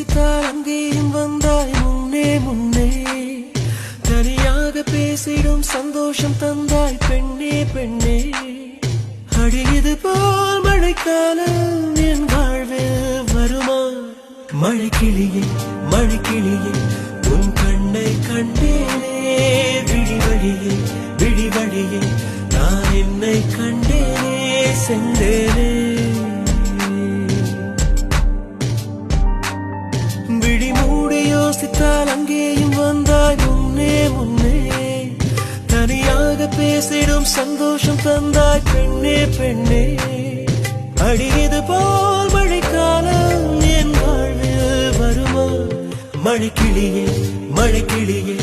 யோசித்தால் அங்கேயும் வந்தாய் முன்னே முன்னே. தனியாக பேசிடும் சந்தோஷம் தந்தாய் பெண்ணே பெண்ணே. அடியது போல் மழைக்காலம் என் வாழ்வில் வருமா? மழைக்கிளியே மழைக்கிளியே உன் கண்ணை கண்டேனே. விழிவழியே விழிவழியே நான் என்னை கண்டேனே சென்றேனே. விழி மூடி யோசித்தால் அங்கேயும் வந்தாய் முன்னே முன்னே. தனியாக பேசிடும் சந்தோஷம் தந்தாய் பெண்ணே பெண்ணே. அடியது போல் மழைக்காலம் என் வாழ்வில் வருமா? மழைக்கிளியே மழைக்கிளியே